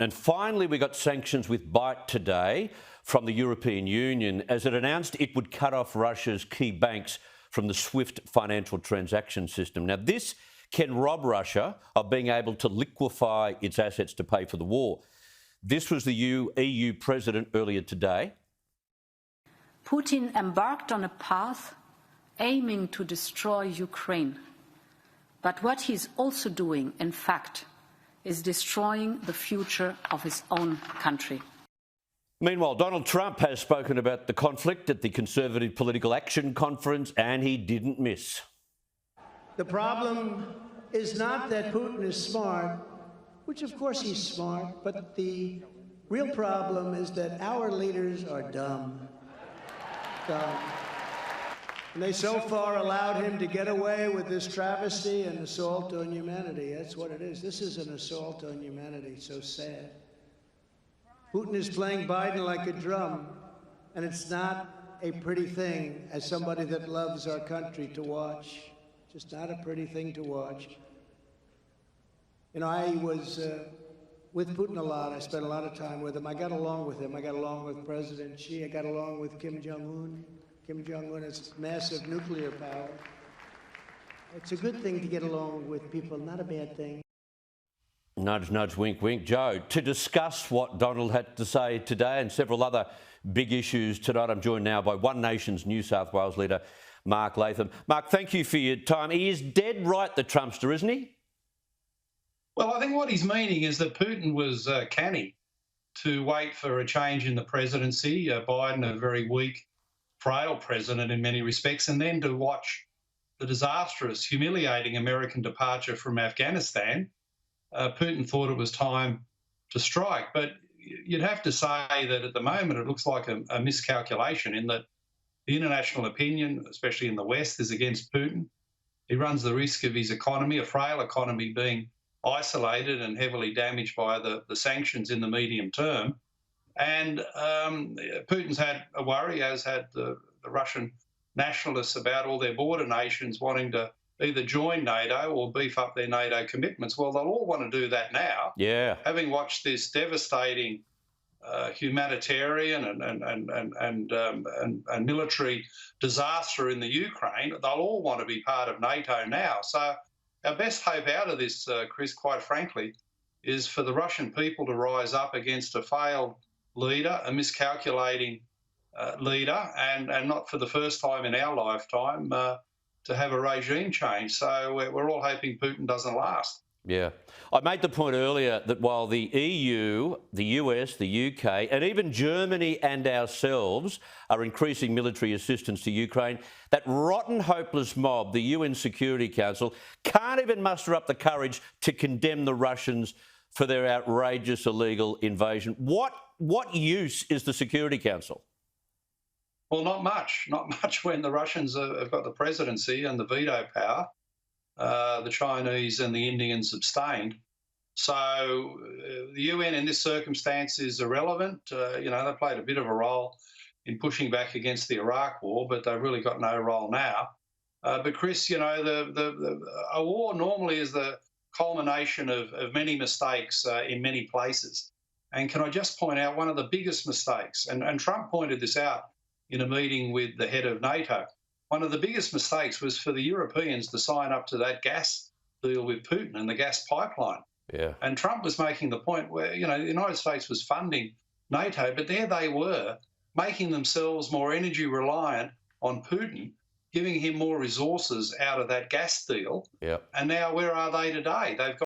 And finally, we got sanctions with bite today from the European Union as it announced it would cut off Russia's key banks from the SWIFT financial transaction system. Now, this can rob Russia of being able to liquefy its assets to pay for the war. This was the EU president earlier today. Putin embarked on a path aiming to destroy Ukraine. But what he's also doing, in fact, is destroying the future of his own country. Meanwhile, Donald Trump has spoken about the conflict at the Conservative Political Action Conference, and he didn't miss. The problem is not that Putin is smart, which of course he's smart, but the real problem is that our leaders are dumb. And they so far allowed him to get away with this travesty and assault on humanity. That's what it is. This is an assault on humanity. So sad. Putin is playing Biden like a drum, and it's not a pretty thing as somebody that loves our country to watch. Just not a pretty thing to watch. You know, I was with Putin a lot. I spent a lot of time with him. I got along with him. I got along with President Xi. I got along with Kim Jong-un. Kim Jong-un has massive nuclear power. It's a good thing to get along with people, not a bad thing. Nudge, nudge, wink, wink. Joe, to discuss what Donald had to say today and several other big issues tonight, I'm joined now by One Nation's New South Wales leader, Mark Latham. Mark, thank you for your time. He is dead right, the Trumpster, isn't he? Well, I think what he's meaning is that Putin was canny to wait for a change in the presidency. Biden, a very weak, frail president in many respects, and then to watch the disastrous, humiliating American departure from Afghanistan. Putin thought it was time to strike. But you'd have to say that at the moment it looks like a miscalculation in that the international opinion, especially in the West, is against Putin. He runs the risk of his economy, a frail economy, being isolated and heavily damaged by the sanctions in the medium term. And Putin's had a worry, as had the Russian nationalists, about all their border nations wanting to either join NATO or beef up their NATO commitments. Well, they'll all want to do that now. Yeah. Having watched this devastating humanitarian and military disaster in the Ukraine, they'll all want to be part of NATO now. So our best hope out of this, Chris, quite frankly, is for the Russian people to rise up against a failed leader, a miscalculating leader, and not for the first time in our lifetime to have a regime change. So we're all hoping Putin doesn't last. Yeah. I made the point earlier that while the EU, the US, the UK, and even Germany and ourselves are increasing military assistance to Ukraine, that rotten, hopeless mob, the UN Security Council, can't even muster up the courage to condemn the Russians for their outrageous illegal invasion. What use is the Security Council? Well, not much when the Russians have got the presidency and the veto power. The Chinese and the Indians abstained. So the UN in this circumstance is irrelevant. You know, they played a bit of a role in pushing back against the Iraq war, but they've really got no role now. But Chris, you know, a war normally is the culmination of many mistakes in many places. And can I just point out one of the biggest mistakes, and Trump pointed this out in a meeting with the head of NATO, one of the biggest mistakes was for the Europeans to sign up to that gas deal with Putin and the gas pipeline. Yeah. And Trump was making the point where, you know, the United States was funding NATO, but there they were making themselves more energy reliant on Putin, giving him more resources out of that gas deal. Yeah. And now where are they today? They've